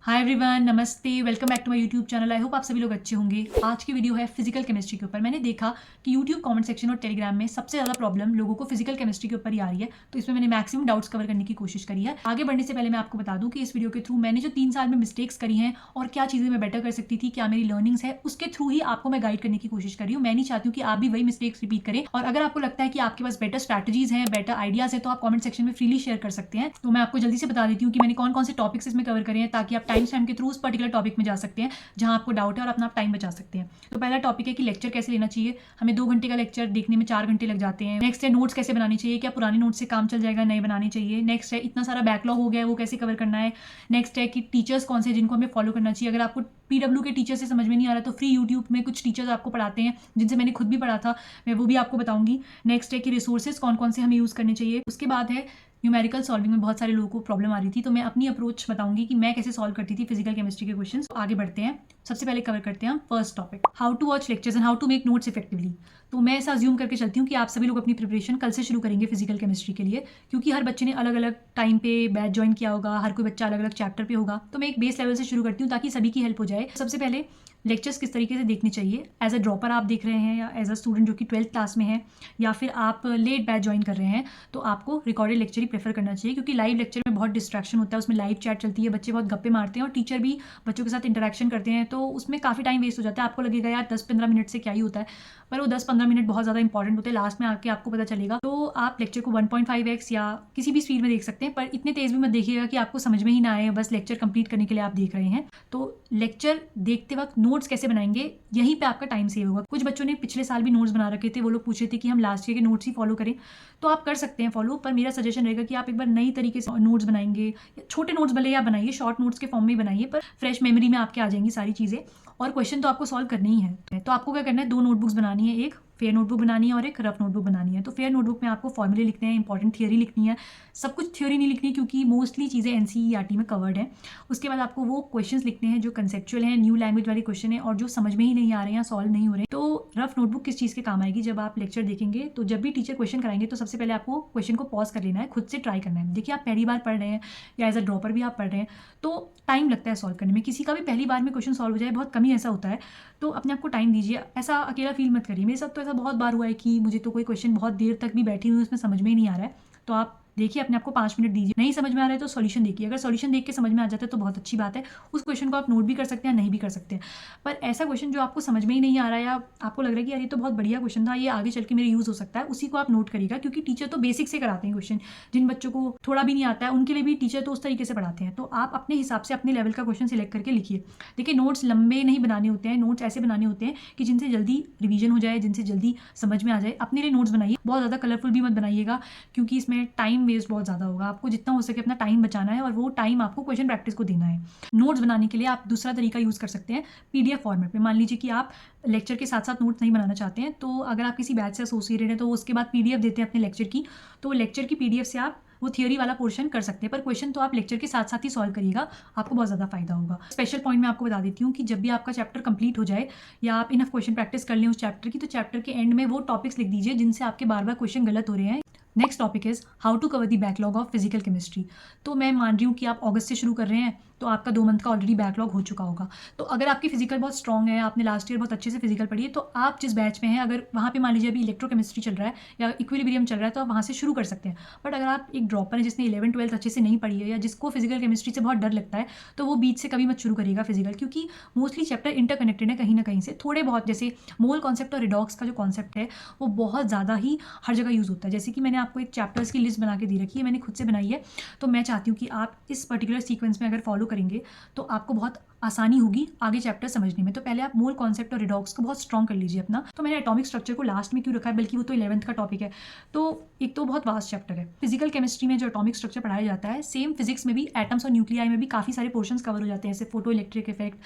हाय everyone, नमस्ते, welcome back to my YouTube channel. I hope आप सभी लोग अच्छे होंगे। आज की वीडियो है फिजिकल केमिस्ट्री के ऊपर। मैंने देखा कि यूट्यूब कमेंट सेक्शन और टेलीग्राम में सबसे ज़्यादा प्रॉब्लम लोगों को फिजिकल केमिस्ट्री के ऊपर ही आ रही है, तो इसमें मैंने मैक्सिमम डाउट्स कवर करने की कोशिश करी है। आगे बढ़ने से पहले मैं आपको बता दूं कि इस वीडियो के थ्रू मैंने जो 3 साल में मिस्टेक्स करी हैं और क्या चीज़ें मैं बेटर कर सकती थी, क्या मेरी लर्निंग्स है, उसके थ्रू ही आपको मैं गाइड करने की कोशिश करी हूँ। मैं नहीं चाहती हूँ कि आप भी वही मिस्टेक्स रिपीट करें, और अगर आपको लगता है कि आपके पास बेटर स्ट्रैटेजीज हैं, बेटर आइडियाज है, तो आप कमेंट सेक्शन में फ्रीली शेयर कर सकते हैं। तो मैं आपको जल्दी से बता देती हूँ कि मैंने कौन कौन से टॉपिक्स इसमें कवर करे हैं, ताकि आप टाइम स्टैम्प के थ्रू उस पर्टिकुलर टॉपिक में जा सकते हैं जहां आपको डाउट है और अपना टाइम बचा सकते हैं। तो पहला टॉपिक है कि लेक्चर कैसे लेना चाहिए। हमें 2 घंटे का लेक्चर देखने में 4 घंटे लग जाते हैं। नेक्स्ट है नोट्स कैसे बनानी चाहिए, क्या पुराने नोट्स से काम चल जाएगा, नए बनाने चाहिए। नेक्स्ट है इतना सारा बैकलॉग हो गया है, वो कैसे कवर करना है। नेक्स्ट है कि टीचर्स कौन से जिनको हमें फॉलो करना चाहिए। अगर आपको पीडब्ल्यू के टीचर से समझ में नहीं आ रहा तो फ्री यूट्यूब में कुछ टीचर्स आपको पढ़ाते हैं, जिनसे मैंने खुद भी पढ़ा था, मैं वो भी आपको बताऊंगी। नेक्स्ट है कि रिसोर्सेज कौन कौन से हमें यूज़ करने चाहिए। उसके बाद है न्यूमेरिकल सॉल्विंग में बहुत सारे लोगों को प्रॉब्लम आ रही थी, तो मैं अपनी अप्रोच बताऊंगी कि मैं कैसे सॉल्व करती थी फिजिकल केमिस्ट्री के क्वेश्चंस। आगे बढ़ते हैं। सबसे पहले कवर करते हैं हम first topic, how to watch lectures and how to make notes effectively. तो मैं ऐसा अज्यूम करके चलती हूँ कि आप सभी लोग अपनी प्रिपरेशन कल से शुरू करेंगे फिजिकल केमिस्ट्री के लिए, क्योंकि हर बच्चे ने अलग अलग टाइम पे बैच ज्वाइन किया होगा, हर कोई बच्चा अलग अलग चैप्टर पे होगा। तो मैं एक बेस लेवल से शुरू करती हूँ ताकि सभी की हेल्प हो जाए। सबसे पहले लेक्चर्स किस तरीके से देखने चाहिए। एज अ ड्रॉपर आप देख रहे हैं, या एज अ स्टूडेंट जो कि 12th क्लास में है, या फिर आप लेट बैच ज्वाइन कर रहे हैं, तो आपको रिकॉर्डेड लेक्चर ही प्रेफर करना चाहिए, क्योंकि लाइव लेक्चर में बहुत डिस्ट्रैक्शन होता है। उसमें लाइव चैट चलती है, बच्चे बहुत गप्पे मारते हैं और टीचर भी बच्चों के साथ इंटरेक्शन करते हैं, तो उसमें काफ़ी टाइम वेस्ट हो जाता है। आपको लगेगा यार 10-15 मिनट से क्या ही होता है, पर वो 10-15 मिनट बहुत ज़्यादा इंपॉर्टेंट होते हैं। लास्ट में आके आपको पता चलेगा। तो आप लेक्चर को 1.5x या किसी भी स्पीड में देख सकते हैं, पर इतने तेज़ भी मत देखिएगा कि आपको समझ में ही ना आए, बस लेक्चर कंप्लीट करने के लिए आप देख रहे हैं। तो लेक्चर देखते वक्त नोट्स कैसे बनाएंगे, यहीं पे आपका टाइम सेव होगा। कुछ बच्चों ने पिछले साल भी नोट्स बना रखे थे, वो लोग पूछ रहे थे कि हम लास्ट ईयर के नोट्स ही फॉलो करें, तो आप कर सकते हैं फॉलो, पर मेरा सजेशन रहेगा कि आप एक बार नई तरीके से नोट्स बनाएंगे। छोटे नोट्स भले आप बनाइए, शॉर्ट नोट्स के फॉर्म में बनाइए, पर फ्रेश मेमोरी में आपके आ जाएंगी सारी चीज़ें, और क्वेश्चन तो आपको सॉल्व करनी ही है। तो आपको क्या करना है, 2 नोटबुक्स बनानी है, एक फेयर नोटबुक बनानी है और एक रफ नोटबुक बनानी है। तो फेयर नोटबुक में आपको फॉर्मूले लिखने हैं, इंपॉर्टेंट थियरी लिखनी है। सब कुछ थ्योरी नहीं लिखनी, क्योंकि मोस्टली चीज़ें एनसीईआरटी में कवर्ड हैं। उसके बाद आपको वो क्वेश्चंस लिखने हैं जो कंसेप्चुअल हैं, न्यू लैंग्वेज वाले क्वेश्चन है, और जो समझ में ही नहीं आ रहे हैं, सॉल्व नहीं हो रहे। तो रफ नोटबुक किस चीज़ के काम आएगी, जब आप लेक्चर देखेंगे तो जब भी टीचर क्वेश्चन कराएंगे तो सबसे पहले आपको क्वेश्चन को पॉज कर लेना है, खुद से ट्राई करना है। देखिए, आप पहली बार पढ़ रहे हैं या एज अ ड्रॉपर भी आप पढ़ रहे हैं, तो टाइम लगता है सॉल्व करने में। किसी का भी पहली बार में क्वेश्चन सॉल्व हो जाए, बहुत कम ही ऐसा होता है। तो अपने आप को टाइम दीजिए, ऐसा अकेला फील मत करिए। मेरे साथ तो ऐसा बहुत बार हुआ है कि मुझे तो कोई क्वेश्चन बहुत देर तक भी बैठी हुई उसमें समझ में ही नहीं आ रहा है, तो आप देखिए, अपने आप को 5 मिनट दीजिए। नहीं समझ में आ रहा है तो सॉल्यूशन देखिए। अगर सॉल्यूशन देख के समझ में आ जाता है तो बहुत अच्छी बात है। उस क्वेश्चन को आप नोट भी कर सकते हैं, नहीं भी कर सकते हैं। पर ऐसा क्वेश्चन जो आपको समझ में ही नहीं आ रहा है, या आपको लग रहा है कि यार ये तो बहुत बढ़िया क्वेश्चन था, ये आगे चल के मेरे यूज़ हो सकता है, उसी को आप नोट करिएगा। क्योंकि टीचर तो बेसिक से कराते हैं क्वेश्चन। जिन बच्चों को थोड़ा भी नहीं आता है, उनके लिए भी टीचर तो उस तरीके से पढ़ाते हैं। तो आप अपने हिसाब से अपने लेवल का क्वेश्चन सिलेक्ट करके लिखिए। देखिए, नोट्स लंबे नहीं बनाने होते हैं, नोट्स ऐसे बनाने होते हैं कि जिनसे जल्दी रिवीजन हो जाए, जिनसे जल्दी समझ में आ जाए। अपने लिए नोट्स बनाइए, बहुत ज़्यादा कलरफुल भी मत बनाइएगा, क्योंकि इसमें टाइम वेस्ट बहुत ज़्यादा होगा। आपको जितना हो सके अपना टाइम बचाना है, और वो टाइम आपको क्वेश्चन प्रैक्टिस को देना है। नोट्स बनाने के लिए आप दूसरा तरीका यूज़ कर सकते हैं, पीडीएफ फॉर्मेट में। मान लीजिए कि आप लेक्चर के साथ साथ नोट्स नहीं बनाना चाहते हैं, तो अगर आप किसी बैच से एसोसिएटेड हैं तो उसके बाद पीडीएफ देते हैं अपने लेक्चर की, तो लेक्चर की पीडीएफ से आप वो थियोरी वाला पोर्शन कर सकते हैं। पर क्वेश्चन तो आप लेक्चर के साथ साथ ही सॉल्व करिएगा, आपको बहुत ज़्यादा फायदा होगा। स्पेशल पॉइंट मैं आपको बता देती हूँ कि जब भी आपका चैप्टर कंप्लीट हो जाए, या आप इनफ क्वेश्चन प्रैक्टिस कर लें उस चैप्टर की, तो चैप्टर के एंड में वो टॉपिक्स लिख दीजिए जिनसे आपके बार बार क्वेश्चन गलत हो रहे हैं। Next topic is how to cover the backlog of physical chemistry. तो मैं मान रही हूँ कि आप अगस्त से शुरू कर रहे हैं, तो आपका 2 मंथ का ऑलरेडी बैकलॉग हो चुका होगा। तो अगर आपकी फिजिकल बहुत स्ट्रॉग है, आपने लास्ट ईयर बहुत अच्छे से फिजिकल पढ़ी है, तो आप जिस बैच में हैं, अगर वहाँ पे मान लीजिए अभी इलेक्ट्रोकेमिस्ट्री चल रहा है या इक्विलिब्रियम चल रहा है, तो आप वहाँ से शुरू कर सकते हैं। बट अगर आप एक ड्रॉपर है जिसने 11th-12th अच्छे से नहीं पढ़ी है, या जिसको फिजिकल केमिस्ट्री से बहुत डर लगता है, तो वो बीच से कभी मत शुरू करिएगा फिजिकल, क्योंकि मोस्टली चैप्टर इंटरकनेक्टेड है कहीं ना कहीं से। थोड़े बहुत, जैसे मोल कॉन्सेप्ट और रिडॉक्स का जो कॉन्सेप्ट है, वो बहुत ज़्यादा ही हर जगह यूज़ होता है। जैसे कि मैंने आपको एक चैप्टर्स की लिस्ट बना के दी रखी है, मैंने खुद से बनाई है। तो मैं चाहती हूँ कि आप इस पर्टिकुलर सीक्वेंस में अगर फॉलो करेंगे तो आपको बहुत आसानी होगी आगे चैप्टर समझने में। तो पहले आप मोल कॉन्सेप्ट और रिडॉक्स को बहुत स्ट्रॉन्ग कर लीजिए अपना। तो मैंने एटॉमिक स्ट्रक्चर को लास्ट में क्यों रखा है, बल्कि वो तो 11th का टॉपिक है, तो एक तो बहुत वास्ट चैप्टर है। फिजिकल केमिस्ट्री में जो एटॉमिक स्ट्रक्चर पढ़ाया जाता है, सेम फिजिक्स में भी एटम्स और न्यूक्लियाई में भी काफ़ी सारे पोर्शंस कवर हो जाते हैं, जैसे photo electric effect,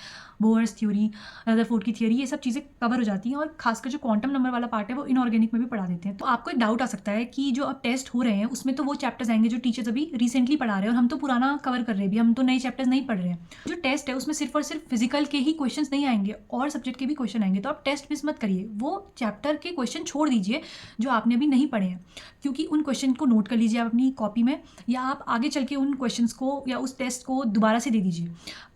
bourse theory, Rutherford की थ्योरी, ये सब चीज़ें कवर हो जाती हैं। और खासकर जो क्वांटम नंबर वाला पार्ट है वो इनऑर्गेनिक में भी पढ़ा देते हैं। तो आपको एक डाउट आ सकता है कि जो अब टेस्ट हो रहे हैं उसमें तो वो चैप्टर्स आएंगे जो टीचर्स अभी रिसेंटली पढ़ा रहे हैं, और हम तो पुराना कवर कर रहे हैं, भी हम तो नए चैप्टर्स नहीं पढ़ रहे हैं, जो टेस्ट है उसमें सिर्फ और सिर्फ फिजिकल के ही क्वेश्चंस नहीं आएंगे और सब्जेक्ट के भी क्वेश्चन आएंगे, तो आप टेस्ट मिस मत करिए। वो चैप्टर के क्वेश्चन छोड़ दीजिए जो आपने अभी नहीं पढ़े हैं, क्योंकि उन क्वेश्चन को नोट कर लीजिए आप अपनी कॉपी में, या आप आगे चल के उन क्वेश्चंस को या उस टेस्ट को दोबारा से दे दीजिए।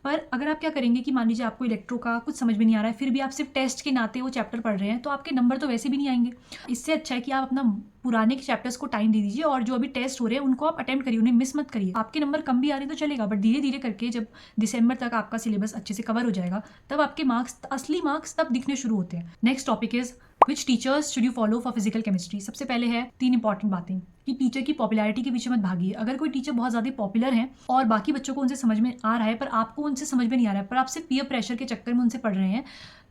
पर अगर आप क्या करेंगे कि मान लीजिए आपको इलेक्ट्रो का कुछ समझ में नहीं आ रहा है, फिर भी आप सिर्फ टेस्ट के नाते वो चैप्टर पढ़ रहे हैं, तो आपके नंबर तो वैसे भी नहीं आएंगे। इससे अच्छा है कि आप अपना पुराने के चैप्टर्स को टाइम दे दीजिए और जो अभी टेस्ट हो रहे हैं उनको आप अटेम्प्ट करिए, उन्हें मिस मत करिए। आपके नंबर कम भी आ रहे हैं तो चलेगा, बट धीरे धीरे करके जब दिसंबर तक आपका सिलेबस अच्छे से कवर हो जाएगा, तब आपके मार्क्स, असली मार्क्स तब दिखने शुरू होते हैं। Next topic is which teachers should you follow for physical chemistry. सबसे पहले है 3 इंपॉर्टेंट बातें कि टीचर की पॉपुलैरिटी के पीछे मत भागिए। अगर कोई टीचर बहुत ज़्यादा पॉपुलर है और बाकी बच्चों को उनसे समझ में आ रहा है, पर आपको उनसे समझ में नहीं आ रहा है, पर आप सिर्फ पीयर प्रेशर के चक्कर में उनसे पढ़ रहे हैं,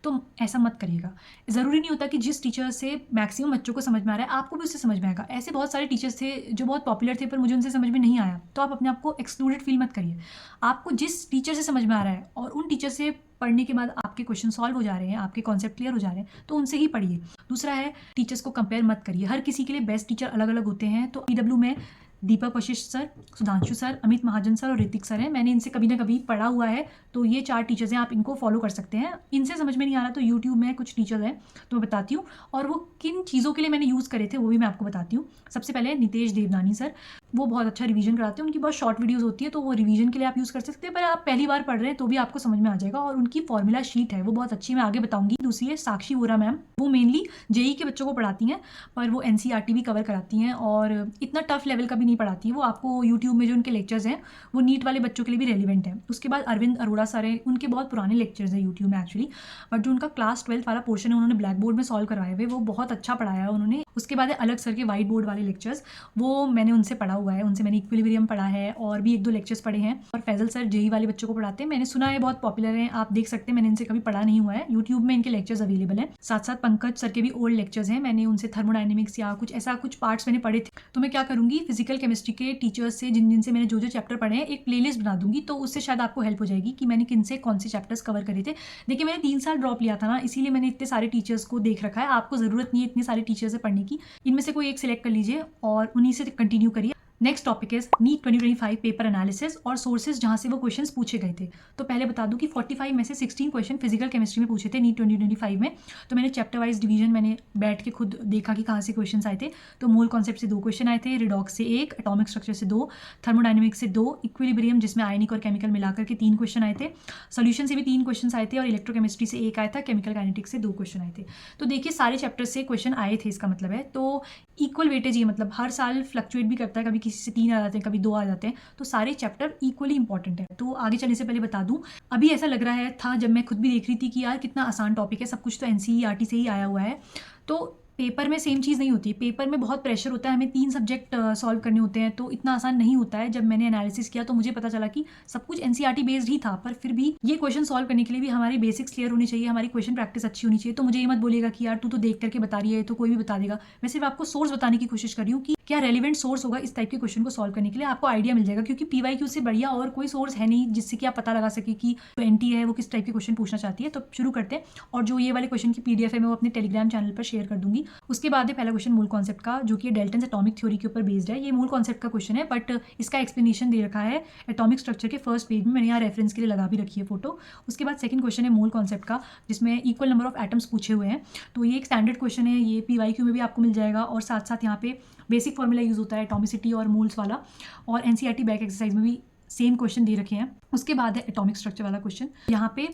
तो ऐसा मत करिएगा। ज़रूरी नहीं होता कि जिस टीचर से मैक्सिमम बच्चों को समझ में आ रहा है आपको भी उससे समझ में आएगा। ऐसे बहुत सारे टीचर्स थे जो बहुत पॉपुलर थे पर मुझे उनसे समझ में नहीं आया, तो आप अपने आप को एक्सक्लूडेड फील मत करिए। आपको जिस टीचर से समझ में आ रहा है और उन टीचर से पढ़ने के बाद आपके क्वेश्चन सॉल्व हो जा रहे हैं, आपके कॉन्सेप्ट क्लियर हो जा रहे हैं, तो उनसे ही पढ़िए। दूसरा है टीचर्स को कंपेयर मत करिए। हर किसी के लिए बेस्ट टीचर अलग अलग होते हैं। तो ईडब्ल्यू में दीपक वशिष्ठ सर, सुधांशु सर, अमित महाजन सर और ऋतिक सर हैं। मैंने इनसे कभी ना कभी पढ़ा हुआ है, तो ये 4 टीचर्स हैं, आप इनको फॉलो कर सकते हैं। इनसे समझ में नहीं आ रहा तो यूट्यूब में कुछ टीचर्स हैं तो मैं बताती हूँ, और वो किन चीज़ों के लिए मैंने यूज़ करे थे वो भी मैं आपको बताती हूँ। सबसे पहले नितेश देवनानी सर, वो बहुत अच्छा रिवीजन कराते हैं। उनकी बहुत शॉर्ट वीडियोस होती है, तो वो रिवीजन के लिए आप यूज़ कर सकते हैं, पर आप पहली बार पढ़ रहे हैं तो भी आपको समझ में आ जाएगा। और उनकी फॉर्मूला शीट है वो बहुत अच्छी, मैं आगे बताऊंगी। दूसरी है साक्षी वोरा मैम, वो मेनली जेई के बच्चों को पढ़ाती हैं, पर वो एनसीईआरटी भी कवर कराती हैं और इतना टफ लेवल का भी नहीं पढ़ाती है। वो आपको यूट्यूब में जो उनके लेक्चर्स हैं वो नीट वाले बच्चों के लिए भी रेलिवेंट है। उसके बाद अरविंद अरोड़ा सर हैं, उनके बहुत पुराने लेक्चर्स हैं यूट्यूब में एक्चुअली, बट जो उनका क्लास 12th वाला पोर्शन है उन्होंने ब्लैक बोर्ड में सॉल्व करवाए हुए, वो बहुत अच्छा पढ़ाया है उन्होंने। उसके बाद है अलग सर के वाइट बोर्ड वाले लेक्चर्स, वो मैंने उनसे पढ़ा हुआ है, उनसे मैंने इक्विलिब्रियम पढ़ा है और भी 1-2 लेक्चर्स पढ़े हैं। और फैजल सर जेई वाले बच्चों को पढ़ाते हैं, मैंने सुना है बहुत पॉपुलर हैं, आप देख सकते हैं। मैंने इनसे कभी पढ़ा नहीं हुआ है, यूट्यूब में इनके लेक्चर्स अवेलेबल हैं। साथ साथ पंकज सर के भी ओल्ड लेक्चर्स हैं, मैंने उनसे थर्मोडायनेमिक्स या कुछ ऐसा कुछ पार्ट्स मैंने पढ़े थे। तो मैं क्या करूँगी, फिजिकल केमिस्ट्री के टीचर्स से जिनसे मैंने जो चैप्टर पढ़े हैं एक प्लेलिस्ट बना दूंगी, तो उससे शायद आपको हेल्प हो जाएगी कि मैंने किन से कौन से चैप्टर्स कवर करे थे। देखिए मैंने 3 साल ड्रॉप लिया था ना, इसीलिए मैंने इतने सारे टीचर्स को देख रखा है। आपको ज़रूरत नहीं है इतने सारे टीचर्स से पढ़ने की, इनमें से कोई एक सिलेक्ट कर लीजिए और उन्हीं से कंटिन्यू करिए। Next topic is NEET 2025 paper analysis और सोर्सेज जहाँ से वो क्वेश्चंस पूछे गए थे। तो पहले बता दूं कि 45 में से 16 क्वेश्चन फिजिकल केमिस्ट्री में पूछे थे नीट 2025 में। तो मैंने चैप्टर वाइज डिवीजन मैंने बैठ के खुद देखा कि कहाँ से क्वेश्चंस आए थे। तो मोल कॉन्सेप्ट से 2 क्वेश्चन आए थे, रिडॉक्स से 1, एटॉमिक स्ट्रक्चर से 2, थर्मोडायनेमिक्स से 2, इक्विलिब्रियम जिसमें आयनिक और केमिकल मिलाकर के 3 क्वेश्चन आए थे, सोल्यूशन से भी 3 क्वेश्चन आए थे, और इलेक्ट्रोकेमिस्ट्री से 1 आया था, केमिकल काइनेटिक्स से 2 क्वेश्चन आए थे। तो देखिए सारे चैप्टर से क्वेश्चन आए थे, इसका मतलब है तो इक्वल वेटेज, ये मतलब हर साल फ्लक्चुएट भी करता है, कभी किसी से 3 आ जाते हैं, कभी 2 आ जाते हैं, तो सारे चैप्टर इक्वली इंपॉर्टेंट है। तो आगे चलने से पहले बता दूं, अभी ऐसा लग रहा था जब मैं खुद भी देख रही थी कि यार कितना आसान टॉपिक है, सब कुछ तो एनसीईआरटी से ही आया हुआ है। तो पेपर में सेम चीज़ नहीं होती, पेपर में बहुत प्रेशर होता है, हमें 3 सब्जेक्ट सॉल्व करने होते हैं, तो इतना आसान नहीं होता है। जब मैंने एनालिसिस किया तो मुझे पता चला कि सब कुछ एनसीईआरटी बेस्ड ही था, पर फिर भी ये क्वेश्चन सॉल्व करने के लिए भी हमारी बेसिक्स क्लियर होनी चाहिए, हमारी क्वेश्चन प्रैक्टिस अच्छी होनी चाहिए। तो मुझे ये मत बोलेगा कि यार तू तो देख करके बता रही है, तो कोई भी बता देगा। मैं सिर्फ आपको सोर्स बताने की कोशिश कर रही हूँ कि क्या रेलिवेंट सोर्स होगा इस टाइप के क्वेश्चन को सॉल्व करने के लिए, आपको आइडिया मिल जाएगा। क्योंकि पीवाईक्यू से बढ़िया और कोई सोर्स है नहीं जिससे कि आप पता लगा सके कि जो एनटी है वो किस टाइप के क्वेश्चन पूछना चाहती है। तो शुरू करते हैं, और जो ये वाले क्वेश्चन की पीडीएफ है मैं वो अपने टेलीग्राम चैनल पर शेयर कर दूंगी। उसके बाद है पहला क्वेश्चन मूल कॉन्सेप्ट का, जो कि डेल्टन्स एटॉमिक थ्योरी के ऊपर बेस्ड है। ये मूल कॉन्सेप्ट का क्वेश्चन है, बट इसका एक्सप्लेनेशन दे रखा है एटॉमिक स्ट्रक्चर के फर्स्ट पेज में, मैंने यहाँ रेफरेंस के लिए लगा भी रखी है फोटो। उसके बाद सेकंड क्वेश्चन है मूल कॉन्सेप्ट का, जिसमें इक्वल नंबर ऑफ एटम्स पूछे हुए हैं। तो ये एक स्टैंडर्ड क्वेश्चन है, ये पीवाईक्यू में भी आपको मिल जाएगा, और साथ साथ यहाँ पे बेसिक फॉर्मूला यूज़ होता है एटॉमिसिटी और मोल्स वाला, और एनसीईआरटी बैक एक्सरसाइज में भी सेम क्वेश्चन दे रखे हैं। उसके बाद है एटॉमिक स्ट्रक्चर वाला क्वेश्चन, यहाँ पे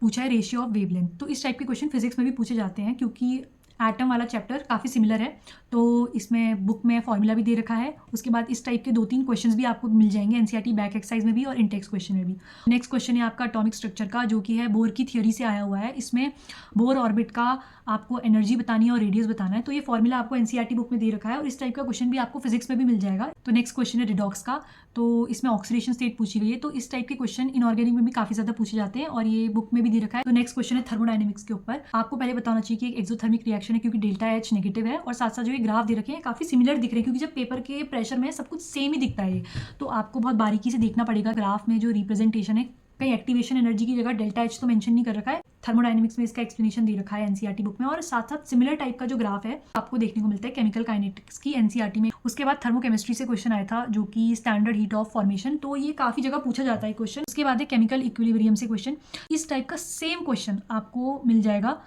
पूछा है रेशियो ऑफ वेवलेंथ। तो इस टाइप के क्वेश्चन फिजिक्स में भी पूछे जाते हैं, क्योंकि एटम वाला चैप्टर काफ़ी सिमिलर है, तो इसमें बुक में फॉर्मूला भी दे रखा है। उसके बाद इस टाइप के 2-3 क्वेश्चंस भी आपको मिल जाएंगे एनसीईआरटी बैक एक्सरसाइज में भी और इनटेक्स क्वेश्चन में भी। नेक्स्ट क्वेश्चन है आपका एटॉमिक स्ट्रक्चर का, जो कि है बोर की थ्योरी से आया हुआ है। इसमें बोर ऑर्बिट का आपको एनर्जी बतानी है और रेडियस बताना है, तो ये फॉर्मूला आपको एनसीईआरटी बुक में दे रखा है, और इस टाइप का क्वेश्चन भी आपको फिजिक्स में भी मिल जाएगा। तो नेक्स्ट क्वेश्चन है रिडॉक्स का, तो इसमें ऑक्सीडेशन स्टेट पूछी गई है। तो इस टाइप के क्वेश्चन इनऑर्गेनिक में भी काफ़ी ज़्यादा पूछे जाते हैं, और ये बुक में भी दे रखा है। तो नेक्स्ट क्वेश्चन है थर्मोडायनेमिक्स के ऊपर। आपको पहले बताना चाहिए कि एक एक्सोथर्मिक रिएक्शन है, क्योंकि डेल्टा एच नेगेटिव है, और साथ साथ जो ये ग्राफ दे रखे हैं काफ़ी सिमिलर दिख रहे हैं, क्योंकि जब पेपर के प्रेशर में सब कुछ सेम ही दिखता है, तो आपको बहुत बारीकी से देखना पड़ेगा ग्राफ में जो रिप्रेजेंटेशन है कहीं एक्टिवेशन एनर्जी की जगह डेल्टा एच तो मेंशन नहीं कर रखा है। थर्मोडायनेमिक्स में इसका एक्सप्लेनेशन दे रखा है एनसीईआरटी बुक में, और साथ साथ सिमिलर टाइप का जो ग्राफ है आपको देखने को मिलता है केमिकल काइनेटिक्स की एनसीईआरटी में। उसके बाद थर्मोकेमिस्ट्री से क्वेश्चन आया था जो कि स्टैंडर्ड हीट ऑफ फॉर्मेशन, तो ये काफी जगह पूछा जाता है क्वेश्चन। उसके बाद है केमिकल इक्विलिब्रियम से क्वेश्चन। इस टाइप का सेम क्वेश्चन आपको मिल जाएगा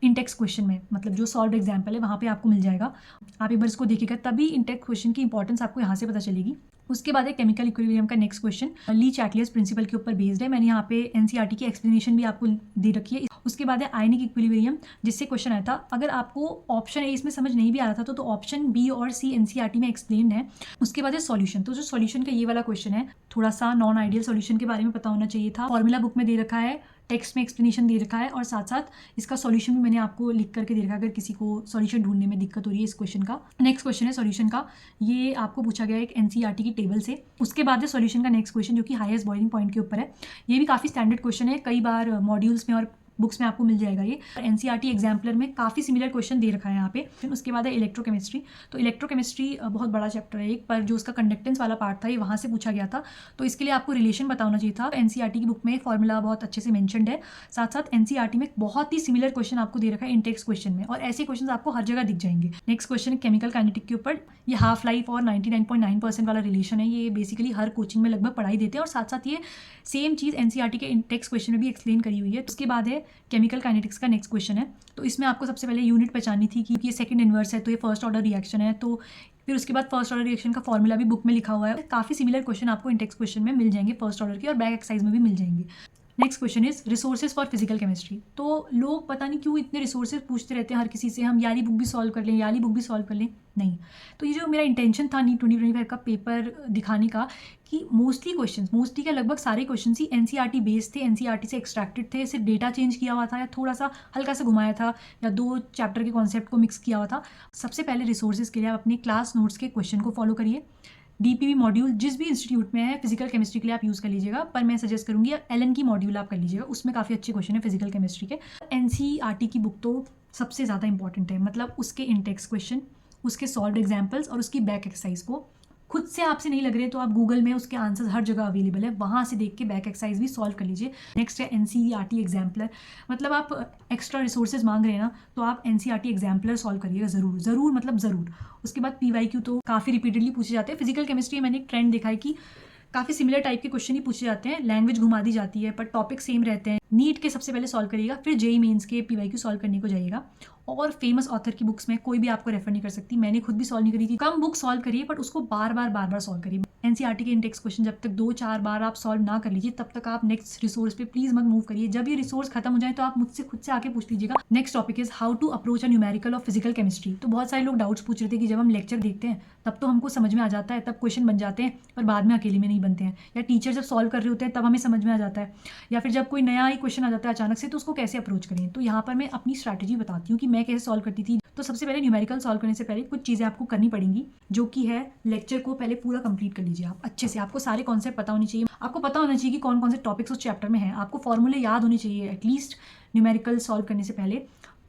इंटेक्स क्वेश्चन में, मतलब जो सॉल्व एग्जाम्पल है वहाँ पे आपको मिल जाएगा। आप एक बार इसको देखिएगा तभी इंटेक्स क्वेश्चन की इंपॉर्टेंस आपको यहाँ से पता चलेगी। उसके बाद है केमिकल इक्विलिब्रियम का नेक्स्ट क्वेश्चन ली चैटलियस प्रिंसिपल के ऊपर बेस्ड है। मैंने यहाँ पे एनसीईआरटी की एक्सप्लेनेशन भी आपको दे रखी है। उसके बाद है आयनिक इक्विलिब्रियम, जिससे क्वेश्चन आया था। अगर आपको ऑप्शन ए इसमें समझ नहीं भी आ रहा था तो ऑप्शन बी और सी एनसीईआरटी में एक्सप्लेन्ड है। उसके बाद है सॉल्यूशन, तो जो सॉल्यूशन का ये वाला क्वेश्चन है थोड़ा सा नॉन आइडियल सॉल्यूशन के बारे में पता होना चाहिए था। फॉर्मूला बुक में दे रखा है, टेक्स्ट में एक्सप्लेनेशन दे रखा है, और साथ साथ इसका सॉल्यूशन भी मैंने आपको लिख करके दे रखा है अगर किसी को सॉल्यूशन ढूंढने में दिक्कत हो रही है इस क्वेश्चन का। नेक्स्ट क्वेश्चन है सॉल्यूशन का, ये आपको पूछा गया है एक एनसीईआरटी की टेबल से। उसके बाद है सॉल्यूशन का नेक्स्ट क्वेश्चन जो कि हाईएस्ट बॉइलिंग पॉइंट के ऊपर है। ये भी काफ़ी स्टैंडर्ड क्वेश्चन है, कई बार मॉड्यूल्स में और बुक्स में आपको मिल जाएगा। ये एनसीईआरटी एग्जाम्पलर में काफ़ी सिमिलर क्वेश्चन दे रखा है यहाँ पे। उसके बाद है इलेक्ट्रोकेमिस्ट्री, तो इलेक्ट्रोकेमिस्ट्री बहुत बड़ा चैप्टर है एक, पर जो उसका कंडक्टेंस वाला पार्ट था ये वहाँ से पूछा गया था, तो इसके लिए आपको रिलेशन पता होना चाहिए था। एनसीईआरटी की बुक में फॉर्मूला बहुत अच्छे से मेंशन्ड है। साथ साथ एनसीईआरटी में बहुत ही सिमिलर क्वेश्चन आपको दे रखा है इंटेक्स क्वेश्चन में, और ऐसे क्वेश्चन आपको हर जगह दिख जाएंगे। नेक्स्ट क्वेश्चन है केमिकल काइनेटिक के ऊपर। ये हाफ लाइफ और 99.9% वाला रिलेशन है, ये बेसिकली हर कोचिंग में लगभग पढ़ाई देते हैं, और साथ साथ ये सेम चीज़ एनसीईआरटी के इंटेक्स क्वेश्चन में भी एक्सप्लेन करी हुई है। उसके बाद है केमिकल काइनेटिक्स का नेक्स्ट क्वेश्चन है, तो इसमें आपको सबसे पहले यूनिट पहचाननी थी कि ये सेकंड इन्वर्स है तो ये फर्स्ट ऑर्डर रिएक्शन है, तो फिर उसके बाद फर्स्ट ऑर्डर रिएक्शन का फॉर्मूला भी बुक में लिखा हुआ है। काफ़ी सिमिलर क्वेश्चन आपको इंटेक्स क्वेश्चन में मिल जाएंगे फर्स्ट ऑर्डर के, और बैक एक्सरसाइज में भी मिल जाएंगे। Next question is resources for physical chemistry. तो लोग पता नहीं क्यों इतने रिसोर्सेज पूछते रहते हैं हर किसी से, हम याली बुक भी सॉल्व कर लें, याली बुक भी सॉल्व कर लें। नहीं, तो ये जो मेरा इंटेंशन था नीट 2025 का पेपर दिखाने का कि मोस्टली क्या लगभग सारे क्वेश्चन ही एनसीईआरटी बेस्ड थे, एनसीईआरटी से एक्सट्रैक्टेड थे, सिर्फ डेटा चेंज किया हुआ था या थोड़ा सा हल्का सा घुमाया था या 2 चैप्टर के कॉन्सेप्ट को मिक्स किया हुआ था। सबसे पहले रिसोर्सेज के लिए आप अपने क्लास नोट्स के क्वेश्चन को फॉलो करिए। डीपीवी मॉड्यूल जिस भी इंस्टीट्यूट में है फिजिकल केमिस्ट्री के लिए आप यूज़ कर लीजिएगा, पर मैं सजेस्ट करूँगी एलन की मॉड्यूल आप कर लीजिएगा, उसमें काफ़ी अच्छे क्वेश्चन है फिजिकल केमिस्ट्री के। एनसीईआरटी की बुक तो सबसे ज़्यादा इंपॉर्टेंट है, मतलब उसके इंटेक्स क्वेश्चन, उसके सॉल्व्ड एग्जाम्पल्स और उसकी बैक एक्सरसाइज को खुद से आपसे नहीं लग रहे तो आप गूगल में उसके आंसर्स हर जगह अवेलेबल है, वहाँ से देख के बैक एक्सरसाइज भी सॉल्व कर लीजिए। नेक्स्ट है एनसीईआरटी एग्जाम्पलर, मतलब आप एक्स्ट्रा रिसोर्सेज मांग रहे हैं ना तो आप एनसीईआरटी एग्जाम्पलर सॉल्व करिएगा ज़रूर, मतलब ज़रूर। उसके बाद पीवाईक्यू तो काफ़ी रिपीटेडली पूछे जाते हैं। फिजिकल केमिस्ट्री में मैंने एक ट्रेंड देखा है कि काफ़ी सिमिलर टाइप के क्वेश्चन ही पूछे जाते हैं, लैंग्वेज घुमा दी जाती है पर टॉपिक सेम रहते हैं। नीट के सबसे पहले सॉल्व करिएगा, फिर जेईई मेंस के पीवाईक्यू सॉल्व करने को जाइएगा, और फेमस ऑथर की बुक्स में कोई भी आपको रेफर नहीं कर सकती, मैंने खुद भी सॉल्व नहीं करी थी। कम बुक सॉल्व करिए बट उसको बार बार सॉल्व करिए। एनसीईआरटी के इंटेक्स क्वेश्चन जब तक 2-4 बार आप सॉल्व ना कर लीजिए तब तक आप नेक्स्ट रिसोर्स पे प्लीज मत मूव करिए। जब ये रिसोर्स खत्म हो जाए तो आप मुझसे खुद से आके पूछ लीजिएगा। Next topic is how to approach a numerical of physical chemistry. तो बहुत सारे लोग डाउट्स पूछ रहे थे कि जब हम लेक्चर देखते हैं तब तो हमको समझ में आ जाता है, तब क्वेश्चन बन जाते हैं, पर बाद में अकेले में नहीं बनते हैं, या टीचर जब सॉल्व कर रहे होते हैं तब हमें समझ में आ जाता है, या फिर जब कोई नया ही क्वेश्चन आ जाता है अचानक से तो उसको कैसे अप्रोच करें। तो यहाँ पर मैं अपनी स्ट्रैटेजी बताती हूँ कि मैं कैसे सॉल्व करती थी। तो सबसे पहले न्यूमेरिकल सॉल्व करने से पहले कुछ चीज़ें आपको करनी पड़ेंगी, जो कि है लेक्चर को पहले पूरा कंप्लीट कर लीजिए आप अच्छे से। आपको सारे कॉन्सेप्ट पता होने चाहिए, आपको पता होना चाहिए कि कौन कौन से टॉपिक्स उस चैप्टर में हैं, आपको फॉर्मूले याद होने चाहिए एटलीस्ट। न्यूमेरिकल सॉल्व करने से पहले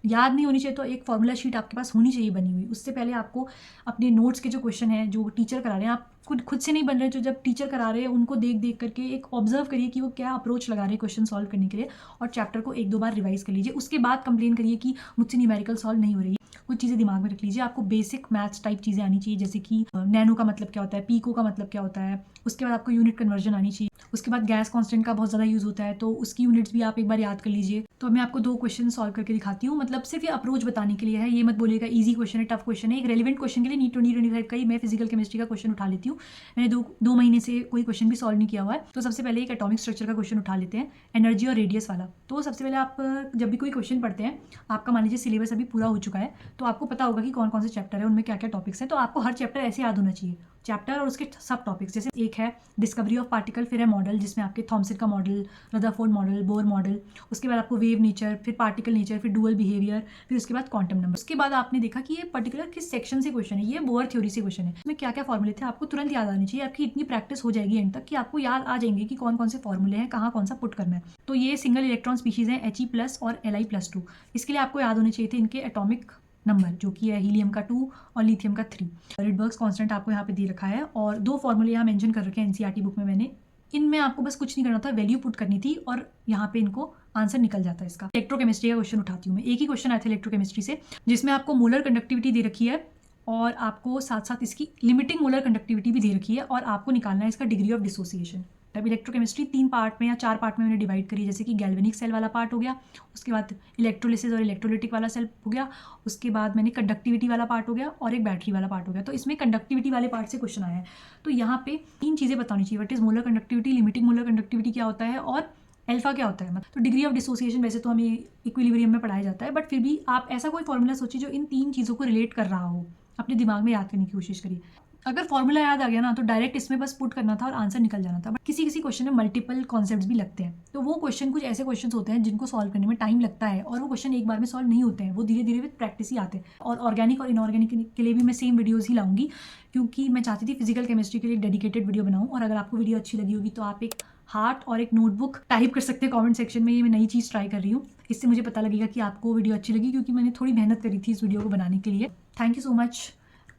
याद नहीं होनी चाहिए तो एक फॉर्मूला शीट आपके पास होनी चाहिए बनी हुई। उससे पहले आपको अपने नोट्स के जो क्वेश्चन हैं जो टीचर करा रहे हैं, आप खुद से नहीं बन रहे, जो जब टीचर करा रहे हैं उनको देख करके एक ऑब्जर्व करिए कि वो क्या अप्रोच लगा रहे हैं क्वेश्चन सॉल्व करने के लिए, और चैप्टर को 1-2 बार रिवाइज कर लीजिए। उसके बाद कंप्लेन करिए कि मुझसे न्यूमेरिकल सॉल्व नहीं हो रही है। कुछ चीज़ें दिमाग में रख लीजिए, आपको बेसिक मैथ्स टाइप चीज़ें आनी चाहिए, जैसे कि नैनो का मतलब क्या होता है, पीको का मतलब क्या होता है। उसके बाद आपको यूनिट कन्वर्जन आनी चाहिए। उसके बाद गैस कांस्टेंट का बहुत ज़्यादा यूज़ होता है तो उसकी यूनिट्स भी आप एक बार याद कर लीजिए। तो मैं आपको 2 क्वेश्चन सॉल्व करके दिखाती हूँ, मतलब सिर्फ ये अप्रोच बताने के लिए है, ये मत बोलिएगा ईजी क्वेश्चन है टफ क्वेश्चन है। एक रेलिवेंट क्वेश्चन के लिए नीट 2025 का ही मैं फिजिकल केमिस्ट्री का क्वेश्चन उठा लेती हूँ। मैंने 2 महीने से कोई क्वेश्चन भी सॉल्व नहीं किया हुआ है। तो सबसे पहले एक एटॉमिक स्ट्रक्चर का क्वेश्चन उठा लेते हैं, एनर्जी और रेडियस वाला। तो सबसे पहले आप जब भी कोई क्वेश्चन पढ़ते हैं, आपका मान लीजिए सिलेबस अभी पूरा हो चुका है तो आपको पता होगा कि कौन कौन से चैप्टर है, उनमें क्या क्या टॉपिक्स हैं। तो आपको हर चैप्टर ऐसे याद होना चाहिए, चैप्टर और उसके सब टॉपिक्स। जैसे एक है डिस्कवरी ऑफ पार्टिकल, फिर है मॉडल जिसमें आपके थॉमसन का model, Rutherford model, Bohr model, उसके बाद आपको वेव नेचर, फिर पार्टिकल नेचर, फिर डुअल बिहेवियर, फिर उसके बाद क्वांटम नंबर। उसके बाद आपने देखा कि ये पर्टिकुलर किस सेक्शन से क्वेश्चन है, ये बोर थ्योरी से क्वेश्चन है, इसमें क्या क्या फॉर्मूले थे आपको तुरंत याद आने चाहिए। आपकी इतनी प्रैक्टिस हो जाएगी एंड तक कि आपको याद आ जाएंगे कि कौन कौन से फॉर्मूले हैं, कहाँ कौन सा पुट करना है। तो ये सिंगल इलेक्ट्रॉन स्पीशीज है He+ और Li+2। इसके लिए आपको याद होने चाहिए थे इनके एटॉमिक नंबर, जो कि है हीलियम का 2 और लिथियम का 3। रिडबर्ग्स कांस्टेंट आपको यहाँ पे दे रखा है, और 2 फॉर्मूले यहाँ मेंशन कर रखे हैं एनसीईआरटी बुक में मैंने इनमें आपको बस कुछ नहीं करना था, वैल्यू पुट करनी थी और यहाँ पे इनको आंसर निकल जाता है इसका। इलेक्ट्रोकेमिस्ट्री का क्वेश्चन उठाती हूँ मैं। एक ही क्वेश्चन आया था इलेक्ट्रोकेमिस्ट्री से जिसमें आपको मोलर कंडक्टिविटी दे रखी है और आपको साथ साथ इसकी लिमिटिंग मोलर कंडक्टिविटी भी दे रखी है और आपको निकालना है इसका डिग्री ऑफ डिसोसिएशन। तब इलेक्ट्रोकेमिस्ट्री 3 पार्ट में या 4 पार्ट में मैंने डिवाइड करी, जैसे कि गैल्वेनिक सेल वाला पार्ट हो गया, उसके बाद इलेक्ट्रोलिसिस और इलेक्ट्रोलिटिक वाला सेल हो गया, उसके बाद मैंने कंडक्टिविटी वाला पार्ट हो गया और एक बैटरी वाला पार्ट हो गया। तो इसमें कंडक्टिविटी वाले पार्ट से क्वेश्चन आया है। तो यहाँ पे 3 चीज़ें बतानी चाहिए, what is molar conductivity, limiting molar conductivity क्या होता है और अल्फा क्या होता है। तो डिग्री ऑफ डिसोसिएशन वैसे तो हमें इक्विलिब्रियम में पढ़ाया जाता है, बट फिर भी आप ऐसा कोई फॉर्मूला सोचिए जो इन 3 चीज़ों को रिलेट कर रहा हो, अपने दिमाग में याद करने की कोशिश करिए। अगर फॉर्मूला याद आ गया ना तो डायरेक्ट इसमें बस पुट करना था और आंसर निकल जाना था। बट किसी किसी क्वेश्चन में मल्टीपल कॉन्सेप्ट्स भी लगते हैं, तो वो क्वेश्चन कुछ ऐसे क्वेश्चन होते हैं जिनको सॉल्व करने में टाइम लगता है और वो क्वेश्चन एक बार में सॉल्व नहीं होते हैं, वो धीरे धीरे विद प्रैक्टिस ही आते हैं। और ऑर्गेनिक और इनऑर्गेनिक के लिए भी मैं सेम वीडियोज़ ही लाऊंगी, क्योंकि मैं चाहती थी फिजिकल केमिस्ट्री के लिए डेडिकेटेड वीडियो बनाऊँ। और अगर आपको वीडियो अच्छी लगी होगी तो आप एक हार्ट और एक नोटबुक टाइप कर सकते हैं कमेंट सेक्शन में। ये मैं नई चीज़ ट्राई कर रही हूँ, इससे मुझे पता लगेगा कि आपको वीडियो अच्छी लगी, क्योंकि मैंने थोड़ी मेहनत करी थी इस वीडियो को बनाने के लिए। थैंक यू सो मच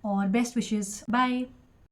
और बेस्ट विशेज़, बाय।